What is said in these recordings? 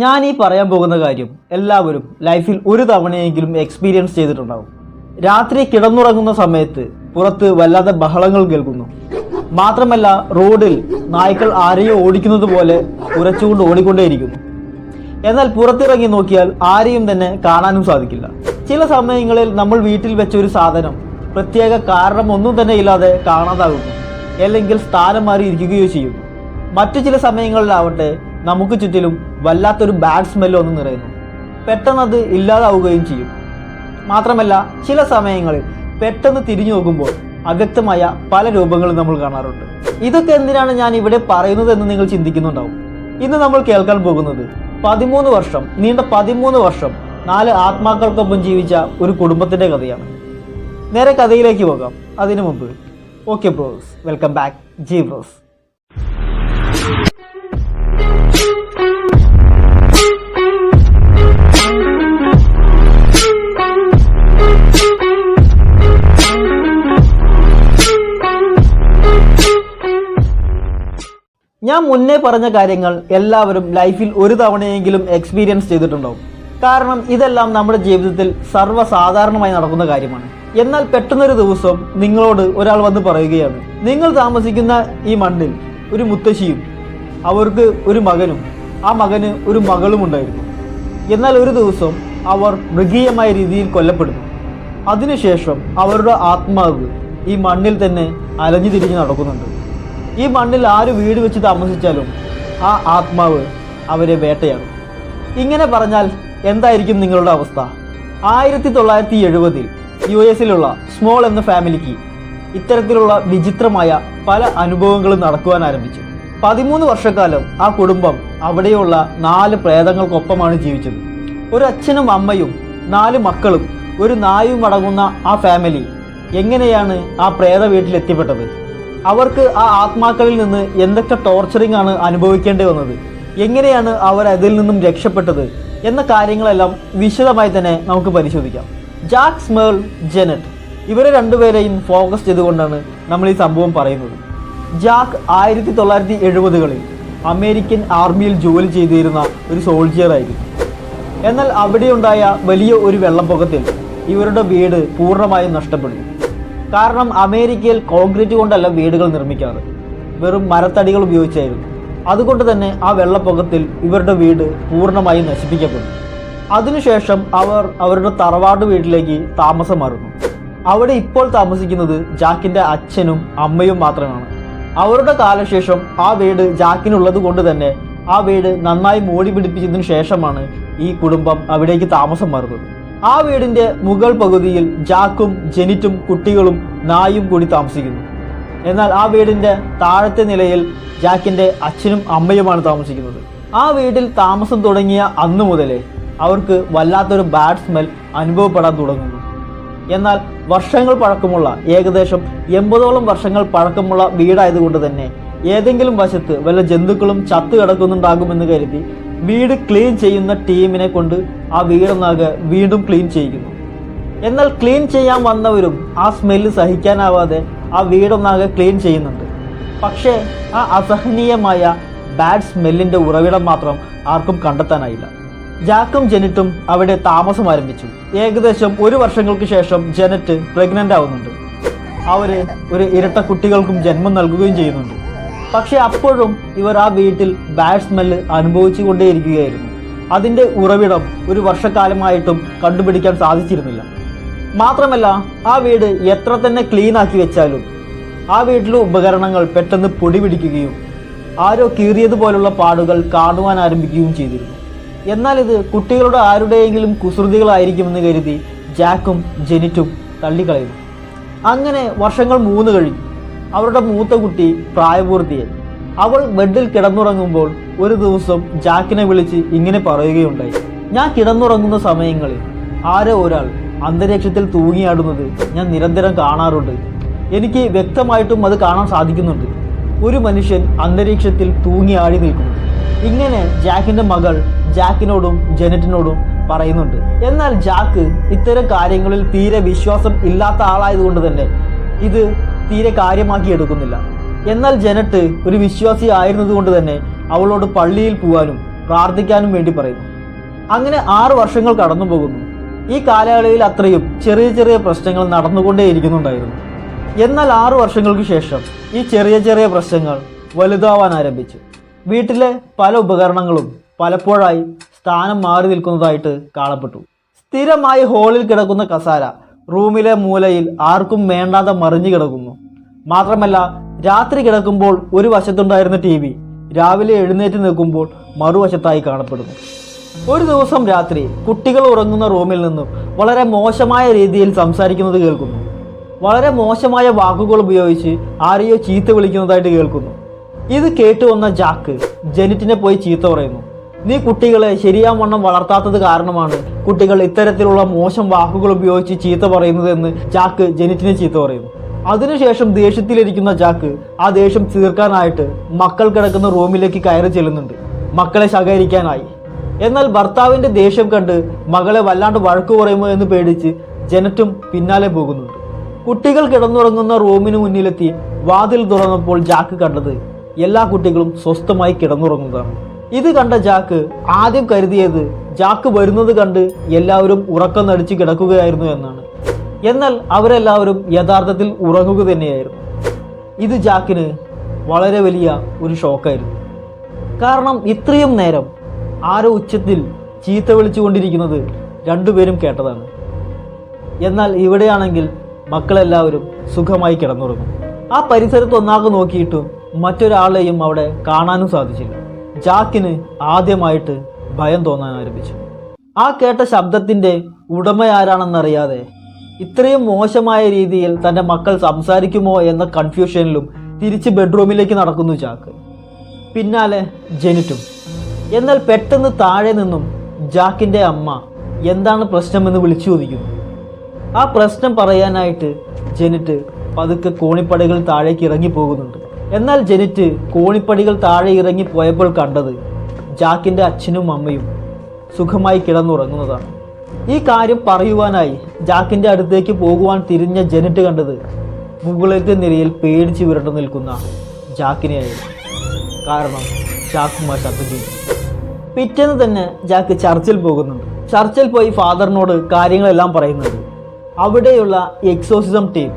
ഞാൻ ഈ പറയാൻ പോകുന്ന കാര്യം എല്ലാവരും ലൈഫിൽ ഒരു തവണയെങ്കിലും എക്സ്പീരിയൻസ് ചെയ്തിട്ടുണ്ടാവും. രാത്രി കിടന്നുറങ്ങുന്ന സമയത്ത് പുറത്ത് വല്ലാതെ ബഹളങ്ങൾ കേൾക്കുന്നു. മാത്രമല്ല റോഡിൽ നായ്ക്കൾ ആരെയോ ഓടിക്കുന്നത് പോലെ ഉരച്ചുകൊണ്ട് ഓടിക്കൊണ്ടേയിരിക്കുന്നു. എന്നാൽ പുറത്തിറങ്ങി നോക്കിയാൽ ആരെയും തന്നെ കാണാനും സാധിക്കില്ല. ചില സമയങ്ങളിൽ നമ്മൾ വീട്ടിൽ വെച്ച ഒരു സാധനം പ്രത്യേക കാരണം ഒന്നും തന്നെ ഇല്ലാതെ കാണാതാകുന്നു, അല്ലെങ്കിൽ സ്ഥാനം മാറി ഇരിക്കുകയോ ചെയ്യുന്നു. മറ്റു ചില സമയങ്ങളിലാവട്ടെ നമുക്ക് ചുറ്റിലും വല്ലാത്തൊരു ബാഡ് സ്മെല്ല് ഒന്ന് നിറയുന്നു, പെട്ടെന്നത് ഇല്ലാതാവുകയും ചെയ്യും. മാത്രമല്ല ചില സമയങ്ങളിൽ പെട്ടെന്ന് തിരിഞ്ഞു നോക്കുമ്പോൾ അവ്യക്തമായ പല രൂപങ്ങളും നമ്മൾ കാണാറുണ്ട്. ഇതൊക്കെ എന്തിനാണ് ഞാൻ ഇവിടെ പറയുന്നത് എന്ന് നിങ്ങൾ ചിന്തിക്കുന്നുണ്ടാവും. ഇന്ന് നമ്മൾ കേൾക്കാൻ പോകുന്നത് 13 വർഷം നീണ്ട 13 വർഷം 4 ആത്മാക്കൾക്കൊപ്പം ജീവിച്ച ഒരു കുടുംബത്തിന്റെ കഥയാണ്. നേരെ കഥയിലേക്ക് പോകാം. അതിനു മുമ്പ് okay bros, welcome back ji bros. ഞാൻ മുന്നേ പറഞ്ഞ കാര്യങ്ങൾ എല്ലാവരും ലൈഫിൽ ഒരു തവണയെങ്കിലും എക്സ്പീരിയൻസ് ചെയ്തിട്ടുണ്ടാവും. കാരണം ഇതെല്ലാം നമ്മുടെ ജീവിതത്തിൽ സർവ്വസാധാരണമായി നടക്കുന്ന കാര്യമാണ്. എന്നാൽ പെട്ടെന്നൊരു ദിവസം നിങ്ങളോട് ഒരാൾ വന്ന് പറയുകയാണ്, നിങ്ങൾ താമസിക്കുന്ന ഈ മണ്ണിൽ ഒരു മുത്തശ്ശിയും അവർക്ക് ഒരു മകനും ആ മകന് ഒരു മകളും ഉണ്ടായിരുന്നു. എന്നാൽ ഒരു ദിവസം അവർ മൃഗീയമായ രീതിയിൽ കൊല്ലപ്പെടുന്നു. അതിനുശേഷം അവരുടെ ആത്മാവ് ഈ മണ്ണിൽ തന്നെ അലഞ്ഞു തിരിഞ്ഞ് നടക്കുന്നുണ്ട്. ഈ മണ്ണിൽ ആര് വീട് വെച്ച് താമസിച്ചാലും ആ ആത്മാവ് അവരെ വേട്ടയാടും. ഇങ്ങനെ പറഞ്ഞാൽ എന്തായിരിക്കും നിങ്ങളുടെ അവസ്ഥ? 1970 US-ലുള്ള സ്മോൾ എന്ന ഫാമിലിക്ക് ഇത്തരത്തിലുള്ള വിചിത്രമായ പല അനുഭവങ്ങളും നടക്കുവാൻ ആരംഭിച്ചു. 13 വർഷക്കാലം ആ കുടുംബം അവിടെയുള്ള 4 പ്രേതങ്ങൾക്കൊപ്പമാണ് ജീവിച്ചത്. ഒരു അച്ഛനും അമ്മയും 4 മക്കളും ഒരു നായും അടങ്ങുന്ന ആ ഫാമിലി എങ്ങനെയാണ് ആ പ്രേത വീട്ടിൽ എത്തിപ്പെട്ടത്? അവർക്ക് ആ ആത്മാക്കളിൽ നിന്ന് എന്തൊക്കെ ടോർച്ചറിംഗ് ആണ് അനുഭവിക്കേണ്ടി വന്നത്? എങ്ങനെയാണ് അവർ അതിൽ നിന്നും രക്ഷപ്പെട്ടത് എന്ന കാര്യങ്ങളെല്ലാം വിശദമായി തന്നെ നമുക്ക് പരിശോധിക്കാം. ജാക്ക്, സ്മേൾ, ജെനറ്റ് ഇവരെ രണ്ടുപേരെയും ഫോക്കസ് ചെയ്തുകൊണ്ടാണ് നമ്മൾ ഈ സംഭവം പറയുന്നത്. ജാക്ക് 1970-കളിൽ അമേരിക്കൻ ആർമിയിൽ ജോലി ചെയ്തിരുന്ന ഒരു സോൾജിയറായിരുന്നു. എന്നാൽ അവിടെയുണ്ടായ വലിയ ഒരു വെള്ളപ്പൊക്കത്തിൽ ഇവരുടെ വീട് പൂർണ്ണമായും നഷ്ടപ്പെടുന്നു. കാരണം അമേരിക്കയിൽ കോൺക്രീറ്റ് കൊണ്ടല്ല വീടുകൾ നിർമ്മിക്കാറ്, വെറും മരത്തടികൾ ഉപയോഗിച്ചായിരുന്നു. അതുകൊണ്ട് തന്നെ ആ വെള്ളപ്പൊക്കത്തിൽ ഇവരുടെ വീട് പൂർണ്ണമായും നശിപ്പിക്കപ്പെടുന്നു. അതിനുശേഷം അവർ അവരുടെ തറവാട് വീട്ടിലേക്ക് താമസം മാറുന്നു. അവിടെ ഇപ്പോൾ താമസിക്കുന്നത് ജാക്കിന്റെ അച്ഛനും അമ്മയും മാത്രമാണ്. അവരുടെ കാലശേഷം ആ വീട് ജാക്കിനുള്ളത് കൊണ്ട് തന്നെ ആ വീട് നന്നായി മോടി പിടിപ്പിച്ചതിനു ശേഷമാണ് ഈ കുടുംബം അവിടേക്ക് താമസം മാറുന്നത്. ആ വീടിന്റെ മുകൾ പകുതിയിൽ ജാക്കും ജെനിറ്റും കുട്ടികളും നായും കൂടി താമസിക്കുന്നു. എന്നാൽ ആ വീടിന്റെ താഴത്തെ നിലയിൽ ജാക്കിന്റെ അച്ഛനും അമ്മയുമാണ് താമസിക്കുന്നത്. ആ വീട്ടിൽ താമസം തുടങ്ങിയ അന്നു മുതലേ അവർക്ക് വല്ലാത്തൊരു ബാഡ് സ്മെൽ അനുഭവപ്പെടാൻ തുടങ്ങുന്നു. എന്നാൽ വർഷങ്ങൾ പഴക്കമുള്ള, ഏകദേശം 80ഓളം വർഷങ്ങൾ പഴക്കമുള്ള വീടായതുകൊണ്ട് തന്നെ ഏതെങ്കിലും വശത്ത് വല്ല ജന്തുക്കളും ചത്തു കിടക്കുന്നുണ്ടാകുമെന്ന് കരുതി വീട് ക്ലീൻ ചെയ്യുന്ന ടീമിനെ കൊണ്ട് ആ വീടൊന്നാകെ വീണ്ടും ക്ലീൻ ചെയ്യിക്കുന്നു. എന്നാൽ ക്ലീൻ ചെയ്യാൻ വന്നവരും ആ സ്മെല്ല് സഹിക്കാനാവാതെ ആ വീടൊന്നാകെ ക്ലീൻ ചെയ്യുന്നുണ്ട്. പക്ഷേ ആ അസഹനീയമായ ബാഡ് സ്മെല്ലിന്റെ ഉറവിടം മാത്രം ആർക്കും കണ്ടെത്താനായില്ല. ജാക്കും ജെനറ്റും അവിടെ താമസം ആരംഭിച്ചു. ഏകദേശം 1 വർഷങ്ങൾക്ക് ശേഷം ജെനറ്റ് പ്രഗ്നന്റ് ആവുന്നുണ്ട്. അവര് ഒരു ഇരട്ട കുട്ടികൾക്കും ജന്മം നൽകുകയും ചെയ്യുന്നുണ്ട്. പക്ഷെ അപ്പോഴും ഇവർ ആ വീട്ടിൽ ബാഡ് സ്മെല്ല് അനുഭവിച്ചു കൊണ്ടേയിരിക്കുകയായിരുന്നു. അതിന്റെ ഉറവിടം 1 വർഷക്കാലമായിട്ടും കണ്ടുപിടിക്കാൻ സാധിച്ചിരുന്നില്ല. മാത്രമല്ല ആ വീട് എത്ര തന്നെ ക്ലീൻ ആക്കി വെച്ചാലും ആ വീട്ടിലെ ഉപകരണങ്ങൾ പെട്ടെന്ന് പൊടി പിടിക്കുകയും ആരോ കീറിയതുപോലുള്ള പാടുകൾ കാണുവാൻ ആരംഭിക്കുകയും ചെയ്തിരുന്നു. എന്നാൽ ഇത് കുട്ടികളുടെ ആരുടെയെങ്കിലും കുസൃതികളായിരിക്കുമെന്ന് കരുതി ജാക്കും ജെനിറ്റും തള്ളിക്കളയുന്നു. അങ്ങനെ വർഷങ്ങൾ 3 കഴിഞ്ഞു. അവരുടെ മൂത്ത കുട്ടി പ്രായപൂർത്തിയായി. അവൾ ബെഡിൽ കിടന്നുറങ്ങുമ്പോൾ ഒരു ദിവസം ജാക്കിനെ വിളിച്ച് ഇങ്ങനെ പറയുകയുണ്ടായി, ഞാൻ കിടന്നുറങ്ങുന്ന സമയങ്ങളിൽ ആരോ ഒരാൾ അന്തരീക്ഷത്തിൽ തൂങ്ങിയാടുന്നത് ഞാൻ നിരന്തരം കാണാറുണ്ട്. എനിക്ക് വ്യക്തമായിട്ടും അത് കാണാൻ സാധിക്കുന്നുണ്ട്. ഒരു മനുഷ്യൻ അന്തരീക്ഷത്തിൽ തൂങ്ങിയാടി നിൽക്കുന്നു. ഇങ്ങനെ ജാക്കിന്റെ മകൾ ജാക്കിനോടും ജെനറ്റിനോടും പറയുന്നുണ്ട്. എന്നാൽ ജാക്ക് ഇത്തരം കാര്യങ്ങളിൽ തീരെ വിശ്വാസം ഇല്ലാത്ത ആളായതുകൊണ്ട് തന്നെ ഇത് തീരെ കാര്യമാക്കി എടുക്കുന്നില്ല. എന്നാൽ ജെനറ്റ് ഒരു വിശ്വാസി ആയിരുന്നതുകൊണ്ട് തന്നെ അവളോട് പള്ളിയിൽ പോകാനും പ്രാർത്ഥിക്കാനും വേണ്ടി പറയുന്നു. അങ്ങനെ 6 വർഷങ്ങൾ കടന്നു പോകുന്നു. ഈ കാലയളവിൽ അത്രയും ചെറിയ ചെറിയ പ്രശ്നങ്ങൾ നടന്നുകൊണ്ടേയിരിക്കുന്നുണ്ടായിരുന്നു. എന്നാൽ 6 വർഷങ്ങൾക്ക് ശേഷം ഈ ചെറിയ ചെറിയ പ്രശ്നങ്ങൾ വലുതാവാൻ ആരംഭിച്ചു. വീട്ടിലെ പല ഉപകരണങ്ങളും പലപ്പോഴായി സ്ഥാനം മാറി നിൽക്കുന്നതായിട്ട് കാണപ്പെട്ടു. സ്ഥിരമായി ഹോളിൽ കിടക്കുന്ന കസാര റൂമിലെ മൂലയിൽ ആർക്കും വേണ്ടാതെ മറിഞ്ഞു കിടക്കുന്നു. മാത്രമല്ല, രാത്രി കിടക്കുമ്പോൾ ഒരു വശത്തുണ്ടായിരുന്ന TV രാവിലെ എഴുന്നേറ്റ് നിൽക്കുമ്പോൾ മറുവശത്തായി കാണപ്പെടുന്നു. ഒരു ദിവസം രാത്രി കുട്ടികൾ ഉറങ്ങുന്ന റൂമിൽ നിന്നും വളരെ മോശമായ രീതിയിൽ സംസാരിക്കുന്നത് കേൾക്കുന്നു. വളരെ മോശമായ വാക്കുകൾ ഉപയോഗിച്ച് ആരെയോ ചീത്ത വിളിക്കുന്നതായിട്ട് കേൾക്കുന്നു. ഇത് കേട്ടുവന്ന ജാക്ക് ജെനിറ്റിനെ പോയി ചീത്ത പറയുന്നു. നീ കുട്ടികളെ ശരിയാവണ്ണം വളർത്താത്തത് കാരണമാണ് കുട്ടികൾ ഇത്തരത്തിലുള്ള മോശം വാക്കുകൾ ഉപയോഗിച്ച് ചീത്ത പറയുന്നതെന്ന് ജാക്ക് ജെനിറ്റിനെ ചീത്ത പറയുന്നു. അതിനുശേഷം ദേഷ്യത്തിലിരിക്കുന്ന ജാക്ക് ആ ദേഷ്യം തീർക്കാനായിട്ട് മക്കൾ കിടക്കുന്ന റൂമിലേക്ക് കയറി ചെല്ലുന്നുണ്ട്, മക്കളെ ശകാരിക്കാനായി. എന്നാൽ ഭർത്താവിന്റെ ദേഷ്യം കണ്ട് മകളെ വല്ലാണ്ട് വഴക്കു പറയുമോ എന്ന് പേടിച്ച് ജെനറ്റും പിന്നാലെ പോകുന്നുണ്ട്. കുട്ടികൾ കിടന്നുറങ്ങുന്ന റൂമിന് മുന്നിലെത്തി വാതിൽ തുറന്നപ്പോൾ ജാക്ക് കണ്ടത് എല്ലാ കുട്ടികളും സ്വസ്ഥമായി കിടന്നുറങ്ങുന്നതാണ്. ഇത് കണ്ട ജാക്ക് ആദ്യം കരുതിയത് ജാക്ക് വരുന്നത് കണ്ട് എല്ലാവരും ഉറക്കം നടിച്ച് കിടക്കുകയായിരുന്നു എന്നാണ്. എന്നാൽ അവരെല്ലാവരും യഥാർത്ഥത്തിൽ ഉറങ്ങുക തന്നെയായിരുന്നു. ഇത് ജാക്കിന് വളരെ വലിയ ഒരു ഷോക്കായിരുന്നു. കാരണം ഇത്രയും നേരം ആരോ ഉച്ചത്തിൽ ചീത്ത വിളിച്ചുകൊണ്ടിരിക്കുന്നത് രണ്ടുപേരും കേട്ടതാണ്. എന്നാൽ ഇവിടെയാണെങ്കിൽ മക്കളെല്ലാവരും സുഖമായി കിടന്നുറങ്ങും. ആ പരിസരത്ത് ഒന്നാകെ നോക്കിയിട്ടും മറ്റൊരാളെയും അവിടെ കാണാനും സാധിച്ചില്ല. ജാക്കിന് ആദ്യമായിട്ട് ഭയം തോന്നാൻ ആരംഭിച്ചു. ആ കേട്ട ശബ്ദത്തിന്റെ ഉടമയാരാണെന്നറിയാതെ ഇത്രയും മോശമായ രീതിയിൽ തൻ്റെ മക്കൾ സംസാരിക്കുമോ എന്ന കൺഫ്യൂഷനിലും തിരിച്ച് ബെഡ്റൂമിലേക്ക് നടക്കുന്നു ജാക്ക്. പിന്നാലെ ജെനിറ്റും. എന്നാൽ പെട്ടെന്ന് താഴെ നിന്നും ജാക്കിൻ്റെ അമ്മ എന്താണ് പ്രശ്നമെന്ന് വിളിച്ചു ചോദിക്കുന്നു. ആ പ്രശ്നം പറയാനായിട്ട് ജെനിറ്റ് പതുക്കെ കോണിപ്പടികൾ താഴേക്ക് ഇറങ്ങി പോകുന്നുണ്ട്. എന്നാൽ ജെനിറ്റ് കോണിപ്പടികൾ താഴെ ഇറങ്ങി പോയപ്പോൾ കണ്ടത് ജാക്കിൻ്റെ അച്ഛനും അമ്മയും സുഖമായി കിടന്നുറങ്ങുന്നതാണ്. ഈ കാര്യം പറയുവാനായി ജാക്കിൻ്റെ അടുത്തേക്ക് പോകുവാൻ തിരിഞ്ഞ ജെനിറ്റ് കണ്ടത് മുകളിലത്തെ നിരയിൽ പേടിച്ച് വിരണ്ടു നിൽക്കുന്ന ജാക്കിനെയായിരുന്നു. കാരണം ജാക്കുമാർ ശബ്ദം ചെയ്തു. പിറ്റേന്ന് തന്നെ ജാക്ക് ചർച്ചിൽ പോകുന്നുണ്ട്. ചർച്ചിൽ പോയി ഫാദറിനോട് കാര്യങ്ങളെല്ലാം പറയുന്നുണ്ട്. അവിടെയുള്ള എക്സോസിസം ടീം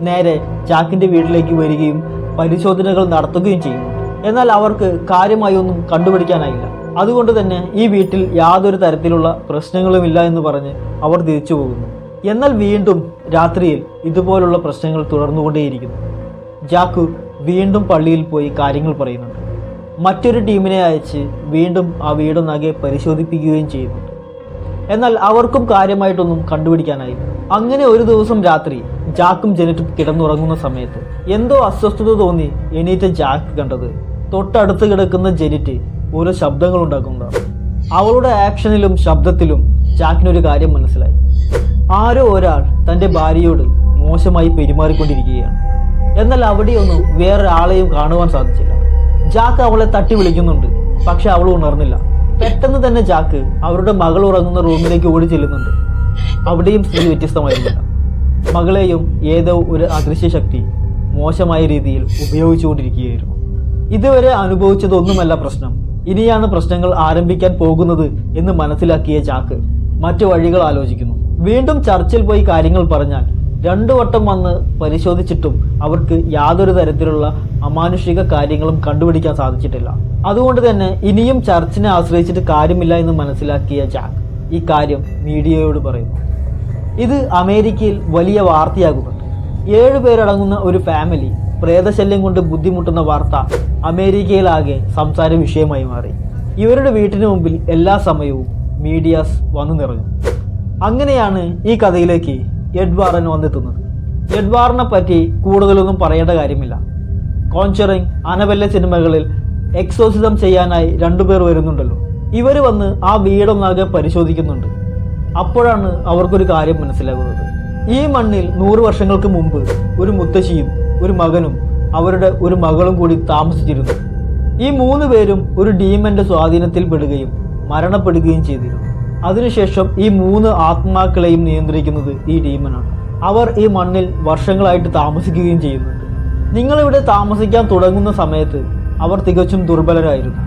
നേരെ ജാക്കിൻ്റെ വീട്ടിലേക്ക് വരികയും പരിശോധനകൾ നടത്തുകയും ചെയ്യുന്നു. എന്നാൽ അവർക്ക് കാര്യമായി ഒന്നും കണ്ടുപിടിക്കാനായില്ല. അതുകൊണ്ട് തന്നെ ഈ വീട്ടിൽ യാതൊരു തരത്തിലുള്ള പ്രശ്നങ്ങളുമില്ല എന്ന് പറഞ്ഞ് അവർ തിരിച്ചു പോകുന്നു. എന്നാൽ വീണ്ടും രാത്രിയിൽ ഇതുപോലുള്ള പ്രശ്നങ്ങൾ തുടർന്നുകൊണ്ടേയിരിക്കുന്നു. ജാക്കു വീണ്ടും പള്ളിയിൽ പോയി കാര്യങ്ങൾ പറയുന്നുണ്ട്. മറ്റൊരു ടീമിനെ അയച്ച് വീണ്ടും ആ വീടൊന്നാകെ പരിശോധിപ്പിക്കുകയും ചെയ്യുന്നുണ്ട്. എന്നാൽ അവർക്കും കാര്യമായിട്ടൊന്നും കണ്ടുപിടിക്കാനായില്ല. അങ്ങനെ ഒരു ദിവസം രാത്രി ജാക്കും ജെനിറ്റും കിടന്നുറങ്ങുന്ന സമയത്ത് എന്തോ അസ്വസ്ഥത തോന്നി എണീറ്റ ജാക്ക് കണ്ടത് തൊട്ടടുത്ത് കിടക്കുന്ന ജെനിറ്റ് ഓരോ ശബ്ദങ്ങൾ ഉണ്ടാക്കുന്നതാണ്. അവളുടെ ആക്ഷനിലും ശബ്ദത്തിലും ജാക്കിനൊരു കാര്യം മനസ്സിലായി. ആരോ ഒരാൾ തൻ്റെ ഭാര്യയോട് മോശമായി പെരുമാറിക്കൊണ്ടിരിക്കുകയാണ്. എന്നാൽ അവിടെയൊന്നും വേറൊരാളെയും കാണുവാൻ സാധിച്ചില്ല. ജാക്ക് അവളെ തട്ടി വിളിക്കുന്നുണ്ട്, പക്ഷെ അവൾ ഉണർന്നില്ല. പെട്ടെന്ന് തന്നെ ജാക്ക് അവരുടെ മകൾ ഉറങ്ങുന്ന റൂമിലേക്ക് ഓടി ചെല്ലുന്നുണ്ട്. അവിടെയും സ്ഥിതി വ്യത്യസ്തമായിരുന്നില്ല. മകളെയും ഏതോ ഒരു അദൃശ്യ ശക്തി മോശമായ രീതിയിൽ ഉപയോഗിച്ചുകൊണ്ടിരിക്കുകയായിരുന്നു. ഇതുവരെ അനുഭവിച്ചതൊന്നുമല്ല പ്രശ്നം, ഇനിയാണ് പ്രശ്നങ്ങൾ ആരംഭിക്കാൻ പോകുന്നത് എന്ന് മനസ്സിലാക്കിയ ജാക്ക് മറ്റു വഴികൾ ആലോചിക്കുന്നു. വീണ്ടും ചർച്ചിൽ പോയി കാര്യങ്ങൾ പറഞ്ഞാൽ 2 വട്ടം വന്ന് പരിശോധിച്ചിട്ടും അവർക്ക് യാതൊരു തരത്തിലുള്ള അമാനുഷിക കാര്യങ്ങളും കണ്ടുപിടിക്കാൻ സാധിച്ചിട്ടില്ല. അതുകൊണ്ട് തന്നെ ഇനിയും ചർച്ചിനെ ആശ്രയിച്ചിട്ട് കാര്യമില്ല എന്ന് മനസ്സിലാക്കിയ ജാക്ക് ഈ കാര്യം മീഡിയയോട് പറയുന്നു. ഇത് അമേരിക്കയിൽ വലിയ വാർത്തയാകുന്നുണ്ട്. 7 പേരടങ്ങുന്ന ഒരു ഫാമിലി പ്രേതശല്യം കൊണ്ട് ബുദ്ധിമുട്ടുന്ന വാർത്ത അമേരിക്കയിലാകെ സംസാര വിഷയമായി മാറി. ഇവരുടെ വീട്ടിന് മുമ്പിൽ എല്ലാ സമയവും മീഡിയാസ് വന്നു നിറഞ്ഞു. അങ്ങനെയാണ് ഈ കഥയിലേക്ക് എഡ് വാറൻ വന്നെത്തുന്നത്. എഡ് വാറനെ പറ്റി കൂടുതലൊന്നും പറയേണ്ട കാര്യമില്ല. കോൺചറിങ്, അനബെല്ല സിനിമകളിൽ എക്സോസിസം ചെയ്യാനായി 2 പേർ വരുന്നുണ്ടല്ലോ. ഇവർ വന്ന് ആ വീടൊന്നാകെ പരിശോധിക്കുന്നുണ്ട്. അപ്പോഴാണ് അവർക്കൊരു കാര്യം മനസ്സിലാകുന്നത്. ഈ മണ്ണിൽ 100 വർഷങ്ങൾക്ക് മുമ്പ് ഒരു മുത്തശ്ശിയും ഒരു മകനും അവരുടെ ഒരു മകളും കൂടി താമസിച്ചിരുന്നു. ഈ 3 പേരും ഒരു ഡീമന്റെ സ്വാധീനത്തിൽ പെടുകയും മരണപ്പെടുകയും ചെയ്തിരുന്നു. അതിനുശേഷം ഈ 3 ആത്മാക്കളെയും നിയന്ത്രിക്കുന്നത് ഈ ഡീമനാണ്. അവർ ഈ മണ്ണിൽ വർഷങ്ങളായിട്ട് താമസിക്കുകയും ചെയ്യുന്നുണ്ട്. നിങ്ങളിവിടെ താമസിക്കാൻ തുടങ്ങുന്ന സമയത്ത് അവർ തികച്ചും ദുർബലരായിരുന്നു.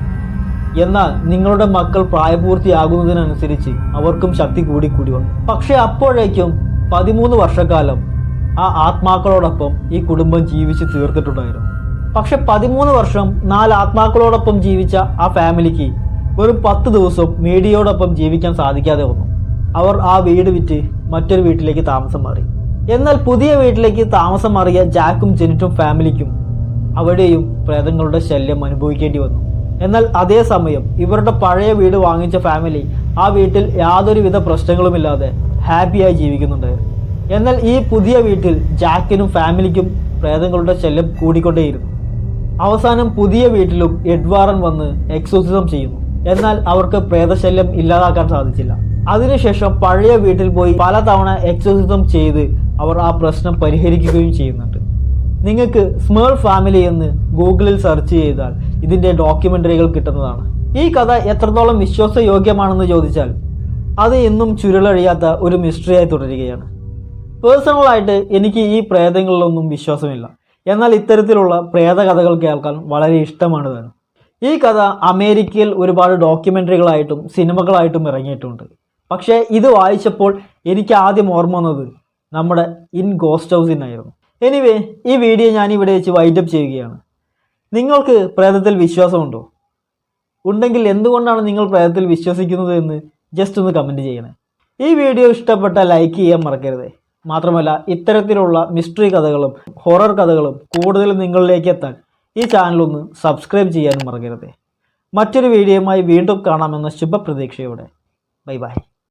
എന്നാൽ നിങ്ങളുടെ മക്കൾ പ്രായപൂർത്തിയാകുന്നതിനനുസരിച്ച് അവർക്കും ശക്തി കൂടി വന്നു. പക്ഷെ അപ്പോഴേക്കും 13 വർഷക്കാലം ആ ആത്മാക്കളോടൊപ്പം ഈ കുടുംബം ജീവിച്ച് തീർത്തിട്ടുണ്ടായിരുന്നു. പക്ഷെ 13 വർഷം 4 ആത്മാക്കളോടൊപ്പം ജീവിച്ച ആ ഫാമിലിക്ക് വെറും 10 ദിവസം മീഡിയയോടൊപ്പം ജീവിക്കാൻ സാധിക്കാതെ വന്നു. അവർ ആ വീട് വിറ്റ് മറ്റൊരു വീട്ടിലേക്ക് താമസം മാറി. എന്നാൽ പുതിയ വീട്ടിലേക്ക് താമസം മാറിയ ജാക്കും ജെനിറ്റും ഫാമിലിക്കും അവിടെയും പ്രേതങ്ങളുടെ ശല്യം അനുഭവിക്കേണ്ടി വന്നു. എന്നാൽ അതേസമയം ഇവരുടെ പഴയ വീട് വാങ്ങിച്ച ഫാമിലി ആ വീട്ടിൽ യാതൊരുവിധ പ്രശ്നങ്ങളുമില്ലാതെ ഹാപ്പിയായി ജീവിക്കുന്നുണ്ടായിരുന്നു. എന്നാൽ ഈ പുതിയ വീട്ടിൽ ജാക്കിനും ഫാമിലിക്കും പ്രേതങ്ങളുടെ ശല്യം കൂടിക്കൊണ്ടേയിരുന്നു. അവസാനം പുതിയ വീട്ടിലും എഡ്വാറൻ വന്ന് എക്സോസിസം ചെയ്യുന്നു. എന്നാൽ അവർക്ക് പ്രേതശല്യം ഇല്ലാതാക്കാൻ സാധിച്ചില്ല. അതിനുശേഷം പഴയ വീട്ടിൽ പോയി പലതവണ എക്സോസിസം ചെയ്ത് അവർ ആ പ്രശ്നം പരിഹരിക്കുകയും ചെയ്യുന്നുണ്ട്. നിങ്ങൾക്ക് സ്മേൾ ഫാമിലി എന്ന് ഗൂഗിളിൽ സെർച്ച് ചെയ്താൽ ഇതിൻ്റെ ഡോക്യുമെൻ്ററികൾ കിട്ടുന്നതാണ്. ഈ കഥ എത്രത്തോളം വിശ്വാസയോഗ്യമാണെന്ന് ചോദിച്ചാൽ അത് ഇന്നും ചുരുളഴിയാത്ത ഒരു മിസ്റ്ററിയായി തുടരുകയാണ്. പേഴ്സണലായിട്ട് എനിക്ക് ഈ പ്രേതങ്ങളിലൊന്നും വിശ്വാസമില്ല. എന്നാൽ ഇത്തരത്തിലുള്ള പ്രേതകഥകൾ കേൾക്കാൻ വളരെ ഇഷ്ടമാണ് താനും. ഈ കഥ അമേരിക്കയിൽ ഒരുപാട് ഡോക്യുമെൻ്ററികളായിട്ടും സിനിമകളായിട്ടും ഇറങ്ങിയിട്ടുണ്ട്. പക്ഷേ ഇത് വായിച്ചപ്പോൾ എനിക്ക് ആദ്യം ഓർമ്മ വന്നത് നമ്മുടെ ഇൻ ഗോസ്റ്റ് ഹൗസിനായിരുന്നു. എനിവേ, ഈ വീഡിയോ ഞാനിവിടെ വെച്ച് വൈൻഡപ്പ് ചെയ്യുകയാണ്. നിങ്ങൾക്ക് പ്രേതത്തിൽ വിശ്വാസമുണ്ടോ? ഉണ്ടെങ്കിൽ എന്തുകൊണ്ടാണ് നിങ്ങൾ പ്രേതത്തിൽ വിശ്വസിക്കുന്നത് എന്ന് ജസ്റ്റ് ഒന്ന് കമൻറ്റ് ചെയ്യണേ. ഈ വീഡിയോ ഇഷ്ടപ്പെട്ടാൽ ലൈക്ക് ചെയ്യാൻ മറക്കരുത്. മാത്രമല്ല ഇത്തരത്തിലുള്ള മിസ്റ്ററി കഥകളും ഹൊറർ കഥകളും കൂടുതൽ നിങ്ങളിലേക്ക് എത്താൻ ഈ ചാനലൊന്ന് സബ്സ്ക്രൈബ് ചെയ്യാനും മറക്കരുത്. മറ്റൊരു വീഡിയോയുമായി വീണ്ടും കാണാമെന്ന ശുഭപ്രതീക്ഷയോടെ ബൈ ബൈ.